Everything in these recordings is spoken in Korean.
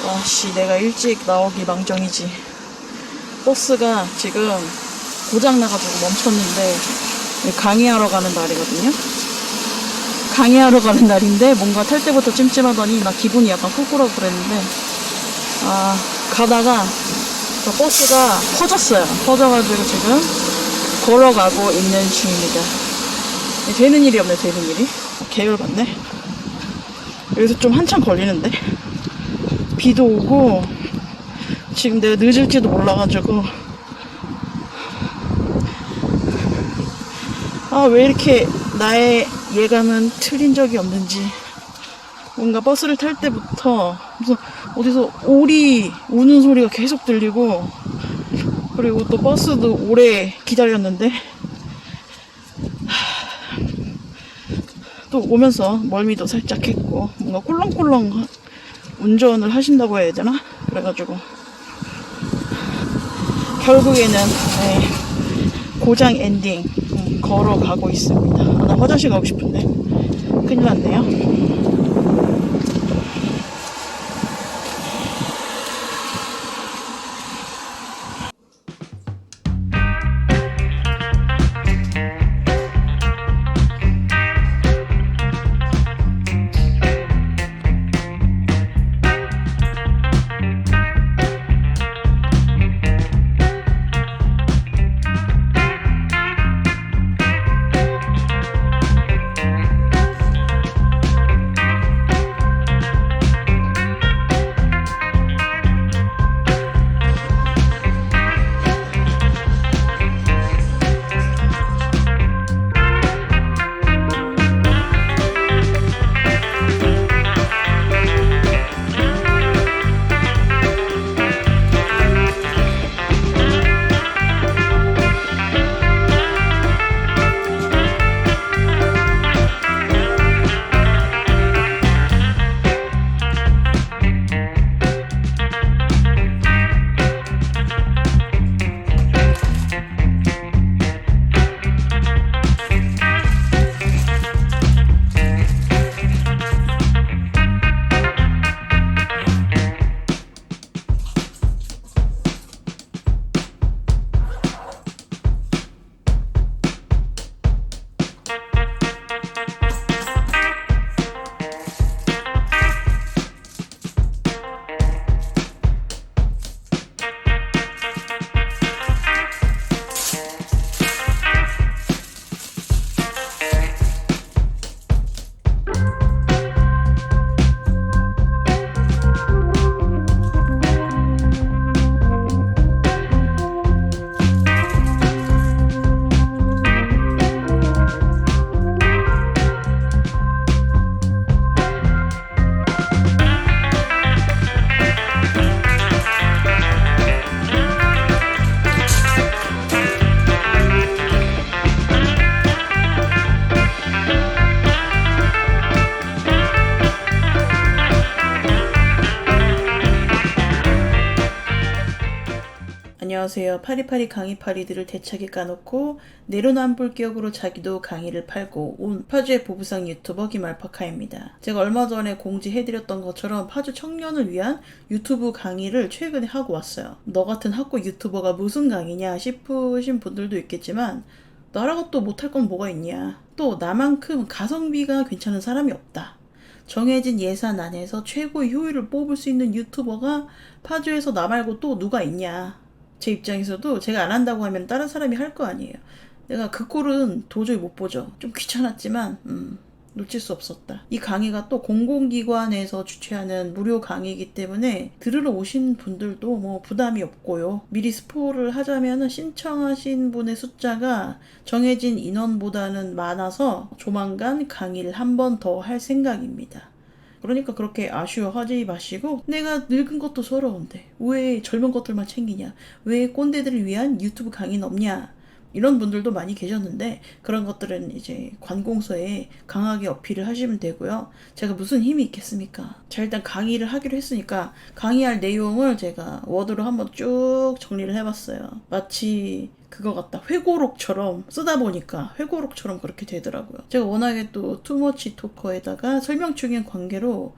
와씨, 내가 일찍 나오기 망정이지. 버스가 지금 고장 나가지고 멈췄는데 강의하러 가는 날이거든요. 강의하러 가는 날인데 뭔가 탈 때부터 찜찜하더니 나 기분이 약간 꿀꿀하고 그랬는데 가다가 버스가 퍼졌어요. 퍼져가지고 지금 걸어가고 있는 중입니다. 되는 일이 없네. 되는 일이 계열받네. 여기서 좀 한참 걸리는데 비도 오고 지금 내가 늦을지도 몰라가지고 왜 이렇게 나의 예감은 틀린 적이 없는지. 뭔가 버스를 탈 때부터 무슨 어디서 오리 우는 소리가 계속 들리고, 그리고 또 버스도 오래 기다렸는데 또 오면서 멀미도 살짝 했고, 뭔가 꿀렁꿀렁 운전을 하신다고 해야 되나? 그래가지고 결국에는 고장 엔딩 걸어가고 있습니다. 나 화장실 가고 싶은데 큰일 났네요. 안녕하세요. 파리파리 강의파리들을 대차게 까놓고 내로남불격으로 자기도 강의를 팔고 온 파주의 보부상 유튜버 김알파카입니다. 제가 얼마 전에 공지해드렸던 것처럼 파주 청년을 위한 유튜브 강의를 최근에 하고 왔어요. 너 같은 학고 유튜버가 무슨 강의냐 싶으신 분들도 있겠지만, 나라고 또 못할 건 뭐가 있냐. 또 나만큼 가성비가 괜찮은 사람이 없다. 정해진 예산 안에서 최고의 효율을 뽑을 수 있는 유튜버가 파주에서 나 말고 또 누가 있냐. 제 입장에서도 제가 안 한다고 하면 다른 사람이 할 거 아니에요. 내가 그 꼴은 도저히 못 보죠. 좀 귀찮았지만 놓칠 수 없었다. 이 강의가 또 공공기관에서 주최하는 무료 강의이기 때문에 들으러 오신 분들도 뭐 부담이 없고요. 미리 스포를 하자면 신청하신 분의 숫자가 정해진 인원보다는 많아서 조만간 강의를 한 번 더 할 생각입니다. 그러니까 그렇게 아쉬워하지 마시고, 내가 늙은 것도 서러운데 왜 젊은 것들만 챙기냐, 왜 꼰대들을 위한 유튜브 강의는 없냐, 이런 분들도 많이 계셨는데, 그런 것들은 이제 관공서에 강하게 어필을 하시면 되고요. 제가 무슨 힘이 있겠습니까? 자, 일단 강의를 하기로 했으니까 강의할 내용을 제가 워드로 한번 쭉 정리를 해봤어요. 마치 그거 같다. 회고록처럼 쓰다 보니까 회고록처럼 그렇게 되더라고요. 제가 워낙에 또 투머치 토커에다가 설명충의 관계로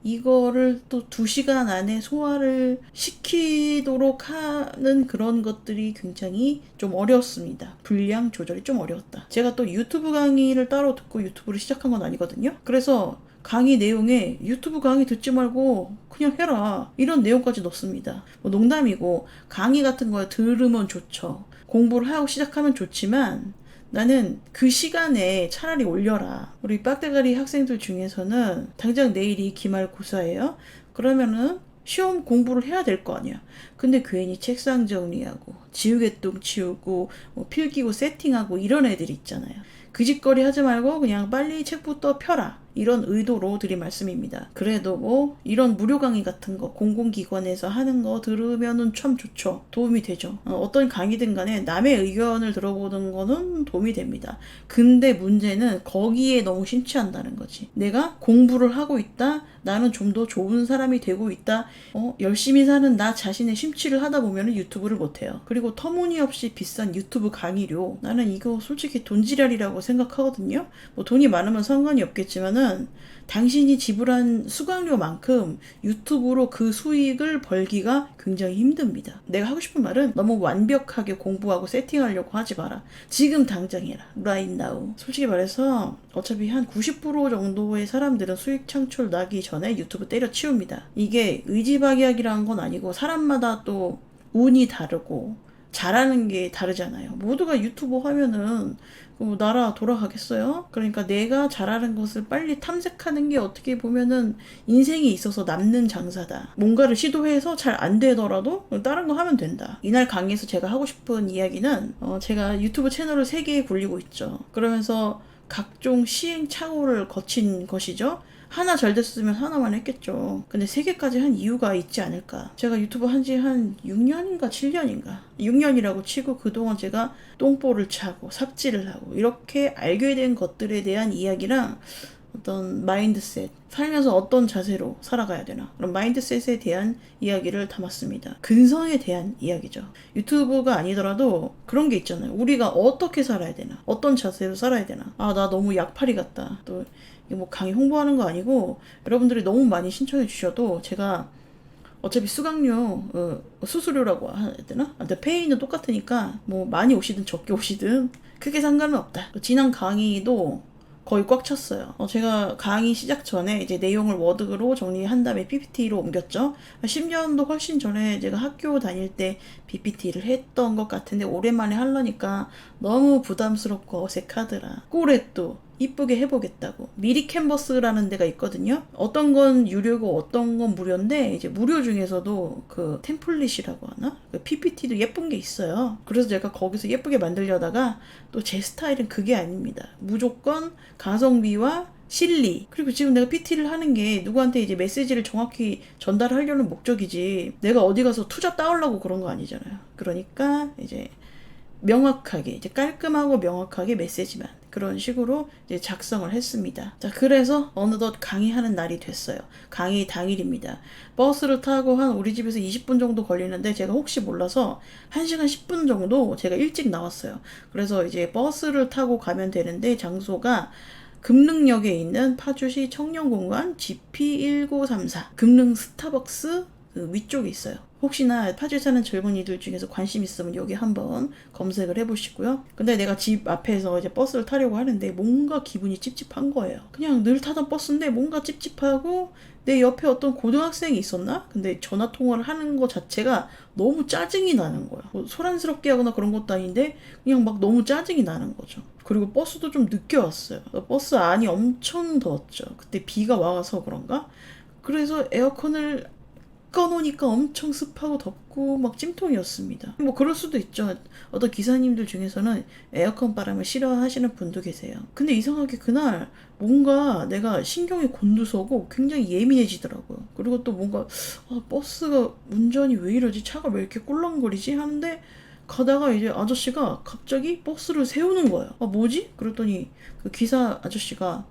이거를 또 2시간 안에 소화를 시키도록 하는 그런 것들이 굉장히 좀 어려웠습니다. 분량 조절이 좀 어려웠다. 제가 또 유튜브 강의를 따로 듣고 유튜브를 시작한 건 아니거든요. 그래서 강의 내용에 유튜브 강의 듣지 말고 그냥 해라 이런 내용까지 넣습니다. 뭐 농담이고 강의 같은 거 들으면 좋죠. 공부를 하고 시작하면 좋지만 나는 그 시간에 차라리 올려라. 우리 빡대가리 학생들 중에서는 당장 내일이 기말고사예요. 그러면은 시험 공부를 해야 될 거 아니야. 근데 괜히 책상 정리하고 지우개똥 치우고 뭐 필기구 세팅하고 이런 애들 있잖아요. 그 짓거리 하지 말고 그냥 빨리 책부터 펴라. 이런 의도로 드린 말씀입니다. 그래도 뭐 이런 무료 강의 같은 거 공공기관에서 하는 거 들으면은 참 좋죠. 도움이 되죠. 어떤 강의든 간에 남의 의견을 들어보는 거는 도움이 됩니다. 근데 문제는 거기에 너무 심취한다는 거지. 내가 공부를 하고 있다. 나는 좀 더 좋은 사람이 되고 있다. 열심히 사는 나 자신의 심취를 하다 보면 유튜브를 못해요. 그리고 터무니없이 비싼 유튜브 강의료. 나는 이거 솔직히 돈지랄이라고 생각하거든요. 뭐 돈이 많으면 상관이 없겠지만은 당신이 지불한 수강료만큼 유튜브로 그 수익을 벌기가 굉장히 힘듭니다. 내가 하고 싶은 말은 너무 완벽하게 공부하고 세팅하려고 하지 마라. 지금 당장 해라. Right now. 솔직히 말해서 어차피 한 90% 정도의 사람들은 수익 창출 나기 전에 유튜브 때려치웁니다. 이게 의지박약이라는 건 아니고 사람마다 또 운이 다르고 잘하는 게 다르잖아요. 모두가 유튜브 하면은 나라 돌아가겠어요? 그러니까 내가 잘하는 것을 빨리 탐색하는 게 어떻게 보면은 인생에 있어서 남는 장사다. 뭔가를 시도해서 잘 안 되더라도 다른 거 하면 된다. 이날 강의에서 제가 하고 싶은 이야기는 제가 유튜브 채널을 3개 굴리고 있죠. 그러면서 각종 시행착오를 거친 것이죠. 하나 잘 됐으면 하나만 했겠죠. 근데 3개까지 한 이유가 있지 않을까. 제가 유튜브 한지 한 6년인가 7년인가 6년이라고 치고 그동안 제가 똥볼을 차고 삽질을 하고 이렇게 알게 된 것들에 대한 이야기랑 어떤 마인드셋, 살면서 어떤 자세로 살아가야 되나, 그런 마인드셋에 대한 이야기를 담았습니다. 근성에 대한 이야기죠. 유튜브가 아니더라도 그런 게 있잖아요. 우리가 어떻게 살아야 되나, 어떤 자세로 살아야 되나. 나 너무 약팔이 같다. 또 이게 뭐 강의 홍보하는 거 아니고 여러분들이 너무 많이 신청해 주셔도 제가 어차피 수강료 수수료라고 해야 되나? 근데 페이는 똑같으니까 뭐 많이 오시든 적게 오시든 크게 상관은 없다. 지난 강의도 거의 꽉 찼어요. 제가 강의 시작 전에 이제 내용을 워드로 정리한 다음에 PPT로 옮겼죠. 10년도 훨씬 전에 제가 학교 다닐 때 PPT를 했던 것 같은데 오랜만에 하려니까 너무 부담스럽고 어색하더라. 꼴에 또 이쁘게 해보겠다고 미리 캔버스라는 데가 있거든요. 어떤 건 유료고 어떤 건 무료인데 이제 무료 중에서도 그 템플릿이라고 하나? 그 PPT도 예쁜 게 있어요. 그래서 제가 거기서 예쁘게 만들려다가 또 제 스타일은 그게 아닙니다. 무조건 가성비와 실리. 그리고 지금 내가 PT를 하는 게 누구한테 이제 메시지를 정확히 전달하려는 목적이지 내가 어디 가서 투자 따오려고 그런 거 아니잖아요. 그러니까 이제 명확하게 이제 깔끔하고 명확하게 메시지만 그런 식으로 이제 작성을 했습니다. 자, 그래서 어느덧 강의하는 날이 됐어요. 강의 당일입니다. 버스를 타고 한 우리 집에서 20분 정도 걸리는데 제가 혹시 몰라서 1시간 10분 정도 제가 일찍 나왔어요. 그래서 이제 버스를 타고 가면 되는데 장소가 금능역에 있는 파주시 청년공간 GP1934 금능 스타벅스 그 위쪽에 있어요. 혹시나 파주에 사는 젊은이들 중에서 관심 있으면 여기 한번 검색을 해보시고요. 근데 내가 집 앞에서 이제 버스를 타려고 하는데 뭔가 기분이 찝찝한 거예요. 그냥 늘 타던 버스인데 뭔가 찝찝하고 내 옆에 어떤 고등학생이 있었나? 근데 전화 통화를 하는 거 자체가 너무 짜증이 나는 거야. 뭐 소란스럽게 하거나 그런 것도 아닌데 그냥 막 너무 짜증이 나는 거죠. 그리고 버스도 좀 늦게 왔어요. 버스 안이 엄청 더웠죠. 그때 비가 와서 그런가? 그래서 에어컨을 꺼놓으니까 엄청 습하고 덥고 막 찜통이었습니다. 뭐 그럴 수도 있죠. 어떤 기사님들 중에서는 에어컨 바람을 싫어하시는 분도 계세요. 근데 이상하게 그날 뭔가 내가 신경이 곤두서고 굉장히 예민해지더라고요. 그리고 또 뭔가 버스가 운전이 왜 이러지? 차가 왜 이렇게 꿀렁거리지? 하는데 가다가 이제 아저씨가 갑자기 버스를 세우는 거예요. 뭐지? 그랬더니 그 기사 아저씨가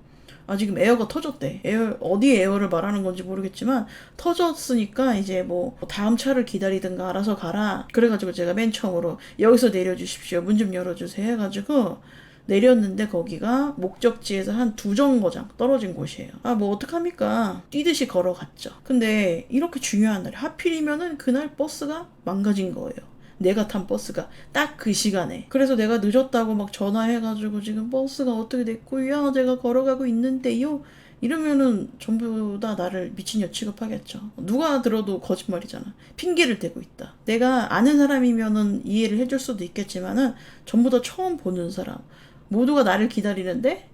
지금 에어가 터졌대. 어디 에어를 말하는 건지 모르겠지만 터졌으니까 이제 뭐 다음 차를 기다리든가 알아서 가라. 그래가지고 제가 맨 처음으로 여기서 내려주십시오. 문 좀 열어주세요 해가지고 내렸는데 거기가 목적지에서 한 2정거장 떨어진 곳이에요. 아, 뭐 어떡합니까? 뛰듯이 걸어갔죠. 근데 이렇게 중요한 날에 하필이면은 그날 버스가 망가진 거예요. 내가 탄 버스가 딱 그 시간에. 그래서 내가 늦었다고 막 전화해가지고 지금 버스가 어떻게 됐고요, 제가 걸어가고 있는데요, 이러면은 전부 다 나를 미친년 취급하겠죠. 누가 들어도 거짓말이잖아. 핑계를 대고 있다. 내가 아는 사람이면은 이해를 해줄 수도 있겠지만은 전부 다 처음 보는 사람, 모두가 나를 기다리는데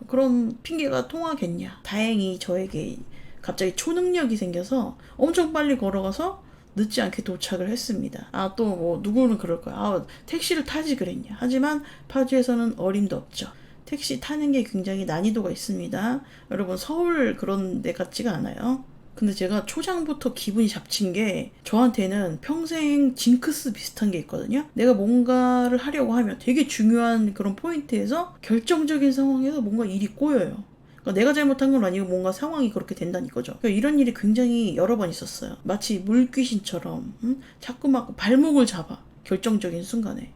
그런 핑계가 통하겠냐. 다행히 저에게 갑자기 초능력이 생겨서 엄청 빨리 걸어가서 늦지 않게 도착을 했습니다. 아, 또 뭐 누구는 그럴 거야. 아, 택시를 타지 그랬냐. 하지만 파주에서는 어림도 없죠. 택시 타는 게 굉장히 난이도가 있습니다. 여러분, 서울 그런 데 같지가 않아요. 근데 제가 초장부터 기분이 잡친 게, 저한테는 평생 징크스 비슷한 게 있거든요. 내가 뭔가를 하려고 하면 되게 중요한 그런 포인트에서, 결정적인 상황에서 뭔가 일이 꼬여요. 그러니까 내가 잘못한 건 아니고 뭔가 상황이 그렇게 된다는 거죠. 그러니까 이런 일이 굉장히 여러 번 있었어요. 마치 물귀신처럼 자꾸 막 발목을 잡아, 결정적인 순간에.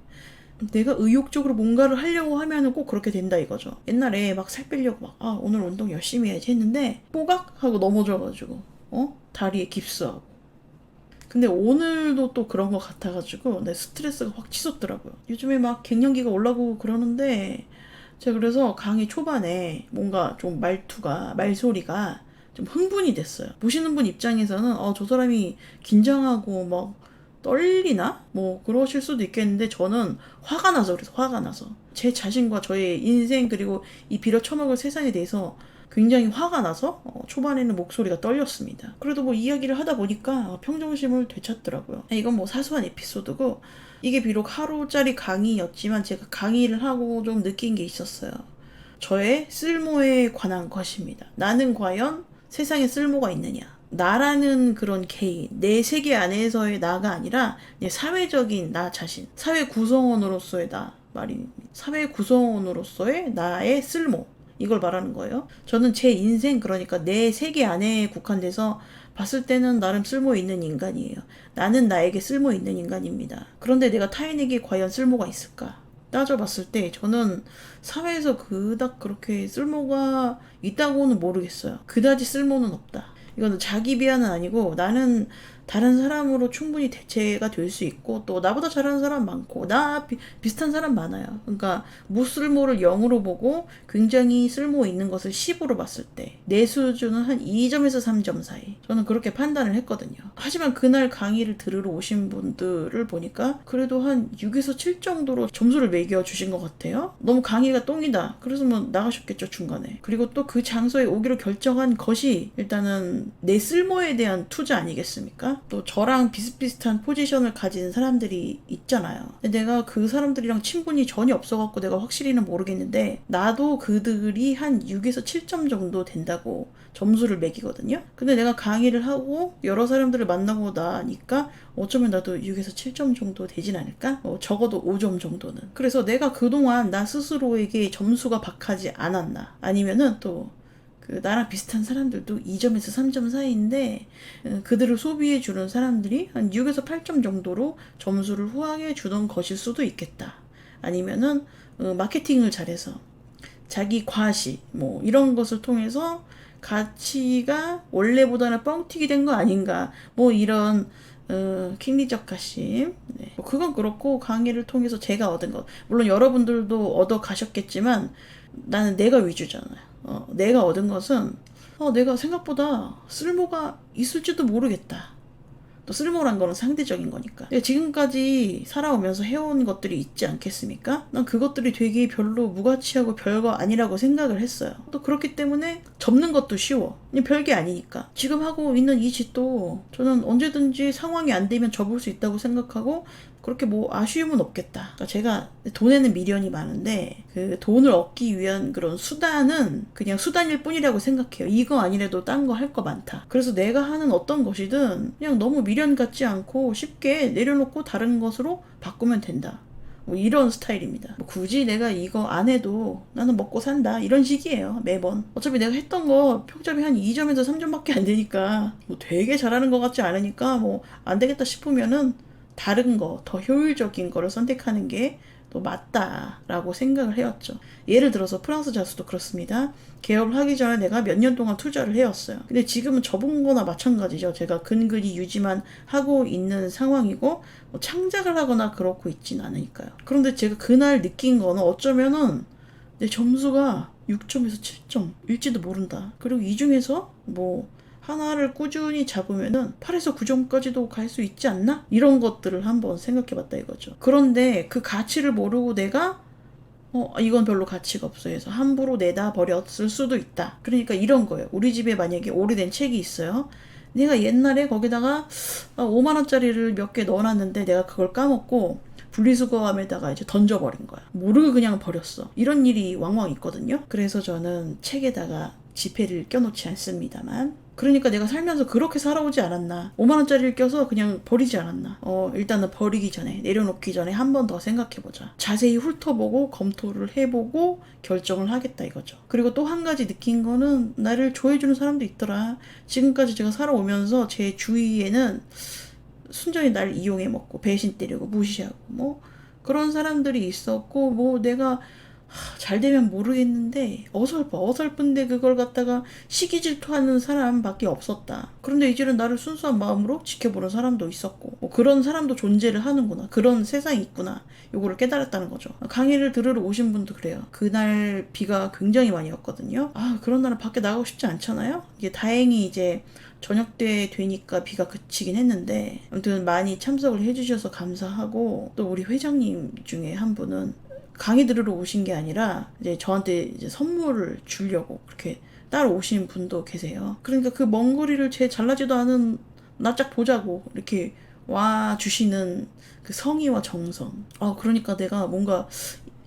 내가 의욕적으로 뭔가를 하려고 하면은 꼭 그렇게 된다 이거죠. 옛날에 막 살 빼려고 막, 아, 오늘 운동 열심히 해야지 했는데 뽀각 하고 넘어져가지고 다리에 깁스하고. 근데 오늘도 또 그런 거 같아가지고 내 스트레스가 확 치솟더라고요. 요즘에 막 갱년기가 올라오고 그러는데, 제가 그래서 강의 초반에 뭔가 좀 말소리가 좀 흥분이 됐어요. 보시는 분 입장에서는 저 사람이 긴장하고 막 떨리나? 뭐 그러실 수도 있겠는데, 저는 화가 나서, 그래서 화가 나서 제 자신과 저의 인생, 그리고 이 빌어쳐먹을 세상에 대해서 굉장히 화가 나서 초반에는 목소리가 떨렸습니다. 그래도 뭐 이야기를 하다 보니까 평정심을 되찾더라고요. 이건 뭐 사소한 에피소드고, 이게 비록 하루짜리 강의였지만 제가 강의를 하고 좀 느낀 게 있었어요. 저의 쓸모에 관한 것입니다. 나는 과연 세상에 쓸모가 있느냐. 나라는 그런 개인, 내 세계 안에서의 나가 아니라 사회적인 나 자신, 사회 구성원으로서의 나 말입니다. 사회 구성원으로서의 나의 쓸모, 이걸 말하는 거예요. 저는 제 인생, 그러니까 내 세계 안에 국한돼서 봤을 때는 나름 쓸모 있는 인간이에요. 나는 나에게 쓸모 있는 인간입니다. 그런데 내가 타인에게 과연 쓸모가 있을까? 따져봤을 때 저는 사회에서 그닥 그렇게 쓸모가 있다고는 모르겠어요. 그다지 쓸모는 없다. 이거는 자기 비하는 아니고, 나는 다른 사람으로 충분히 대체가 될 수 있고, 또 나보다 잘하는 사람 많고, 비슷한 사람 많아요. 그러니까 무쓸모를 0으로 보고 굉장히 쓸모 있는 것을 10으로 봤을 때 내 수준은 한 2점에서 3점 사이, 저는 그렇게 판단을 했거든요. 하지만 그날 강의를 들으러 오신 분들을 보니까 그래도 한 6에서 7 정도로 점수를 매겨주신 것 같아요. 너무 강의가 똥이다, 그래서 뭐 나가셨겠죠, 중간에. 그리고 또 그 장소에 오기로 결정한 것이 일단은 내 쓸모에 대한 투자 아니겠습니까? 또 저랑 비슷비슷한 포지션을 가진 사람들이 있잖아요. 근데 내가 그 사람들이랑 친분이 전혀 없어갖고 내가 확실히는 모르겠는데, 나도 그들이 한 6에서 7점 정도 된다고 점수를 매기거든요. 근데 내가 강의를 하고 여러 사람들을 만나고 나니까 어쩌면 나도 6에서 7점 정도 되진 않을까? 적어도 5점 정도는. 그래서 내가 그동안 나 스스로에게 점수가 박하지 않았나, 아니면은 또 나랑 비슷한 사람들도 2점에서 3점 사이인데, 그들을 소비해 주는 사람들이 한 6에서 8점 정도로 점수를 후하게 주는 것일 수도 있겠다. 아니면은 마케팅을 잘해서 자기 과시 뭐 이런 것을 통해서 가치가 원래보다는 뻥튀기 된 거 아닌가, 뭐 이런 킹리적 가심. 네. 그건 그렇고, 강의를 통해서 제가 얻은 것, 물론 여러분들도 얻어 가셨겠지만 나는 내가 위주잖아요. 내가 얻은 것은 내가 생각보다 쓸모가 있을지도 모르겠다. 또 쓸모란 거는 상대적인 거니까. 지금까지 살아오면서 해온 것들이 있지 않겠습니까? 난 그것들이 되게 별로 무가치하고 별거 아니라고 생각을 했어요. 또 그렇기 때문에 접는 것도 쉬워. 별게 아니니까. 지금 하고 있는 이 짓도 저는 언제든지 상황이 안 되면 접을 수 있다고 생각하고, 그렇게 뭐 아쉬움은 없겠다. 그러니까 제가 돈에는 미련이 많은데, 그 돈을 얻기 위한 그런 수단은 그냥 수단일 뿐이라고 생각해요. 이거 아니래도 딴 거 할 거 많다. 그래서 내가 하는 어떤 것이든 그냥 너무 미련 갖지 않고 쉽게 내려놓고 다른 것으로 바꾸면 된다. 뭐 이런 스타일입니다. 뭐 굳이 내가 이거 안 해도 나는 먹고 산다, 이런 식이에요, 매번. 어차피 내가 했던 거 평점이 한 2점에서 3점밖에 안 되니까, 뭐 되게 잘하는 것 같지 않으니까 뭐 안 되겠다 싶으면은 다른 거, 더 효율적인 거를 선택하는 게 또 맞다라고 생각을 해왔죠. 예를 들어서 프랑스 자수도 그렇습니다. 개업을 하기 전에 내가 몇 년 동안 투자를 해왔어요. 근데 지금은 접은 거나 마찬가지죠. 제가 근근히 유지만 하고 있는 상황이고 뭐 창작을 하거나 그렇고 있진 않으니까요. 그런데 제가 그날 느낀 거는 어쩌면은 내 점수가 6점에서 7점일지도 모른다. 그리고 이 중에서 뭐 하나를 꾸준히 잡으면은 8에서 9점까지도 갈 수 있지 않나? 이런 것들을 한번 생각해 봤다 이거죠. 그런데 그 가치를 모르고 내가 이건 별로 가치가 없어 해서 함부로 내다 버렸을 수도 있다. 그러니까 이런 거예요. 우리 집에 만약에 오래된 책이 있어요. 내가 옛날에 거기다가 5만 원짜리를 몇 개 넣어놨는데 내가 그걸 까먹고 분리수거함에다가 이제 던져버린 거야. 모르고 그냥 버렸어. 이런 일이 왕왕 있거든요. 그래서 저는 책에다가 지폐를 껴놓지 않습니다만, 그러니까 내가 살면서 그렇게 살아오지 않았나. 5만 원짜리를 껴서 그냥 버리지 않았나. 일단은 버리기 전에, 내려놓기 전에 한 번 더 생각해보자. 자세히 훑어보고 검토를 해보고 결정을 하겠다 이거죠. 그리고 또 한 가지 느낀 거는 나를 좋아해주는 사람도 있더라. 지금까지 제가 살아오면서 제 주위에는 순전히 날 이용해 먹고 배신 때리고 무시하고 뭐 그런 사람들이 있었고, 뭐 내가 잘 되면 모르겠는데 어설픈데 그걸 갖다가 시기 질투하는 사람밖에 없었다. 그런데 이제는 나를 순수한 마음으로 지켜보는 사람도 있었고, 뭐 그런 사람도 존재를 하는구나, 그런 세상이 있구나, 요거를 깨달았다는 거죠. 강의를 들으러 오신 분도 그래요. 그날 비가 굉장히 많이 왔거든요. 그런 날은 밖에 나가고 싶지 않잖아요. 이게 다행히 이제 저녁 때 되니까 비가 그치긴 했는데, 아무튼 많이 참석을 해주셔서 감사하고, 또 우리 회장님 중에 한 분은 강의 들으러 오신 게 아니라 이제 저한테 이제 선물을 주려고 그렇게 따로 오신 분도 계세요. 그러니까 그 먼 거리를 제 잘나지도 않은 낯짝 보자고 이렇게 와 주시는 그 성의와 정성. 그러니까 내가 뭔가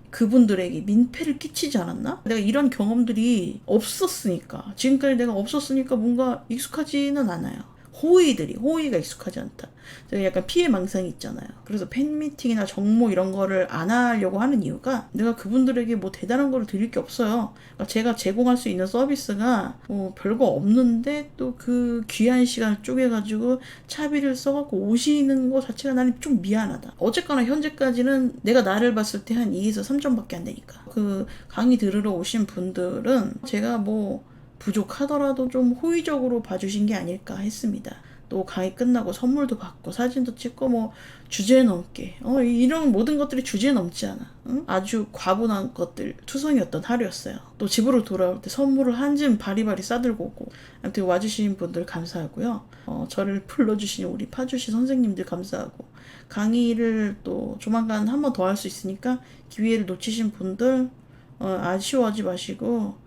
그분들에게 민폐를 끼치지 않았나? 내가 이런 경험들이 없었으니까, 지금까지 내가 없었으니까 뭔가 익숙하지는 않아요. 호의가 익숙하지 않다. 제가 약간 피해망상이 있잖아요. 그래서 팬미팅이나 정모 이런 거를 안 하려고 하는 이유가, 내가 그분들에게 뭐 대단한 거를 드릴 게 없어요. 그러니까 제가 제공할 수 있는 서비스가 별거 없는데 또 그 귀한 시간을 쪼개가지고 차비를 써갖고 오시는 거 자체가 나는 좀 미안하다. 어쨌거나 현재까지는 내가 나를 봤을 때 한 2에서 3점밖에 안 되니까. 그 강의 들으러 오신 분들은 제가 뭐 부족하더라도 좀 호의적으로 봐주신 게 아닐까 했습니다. 또 강의 끝나고 선물도 받고 사진도 찍고 뭐 주제 넘게 이런 모든 것들이 주제 넘지 않아. 응? 아주 과분한 것들 투성이었던 하루였어요. 또 집으로 돌아올 때 선물을 한 짐 바리바리 싸들고 오고. 아무튼 와주신 분들 감사하고요. 저를 불러주신 우리 파주시 선생님들 감사하고, 강의를 또 조만간 한 번 더 할 수 있으니까 기회를 놓치신 분들 아쉬워하지 마시고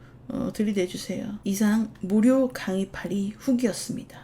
들이대주세요. 이상 무료 강의팔이 후기였습니다.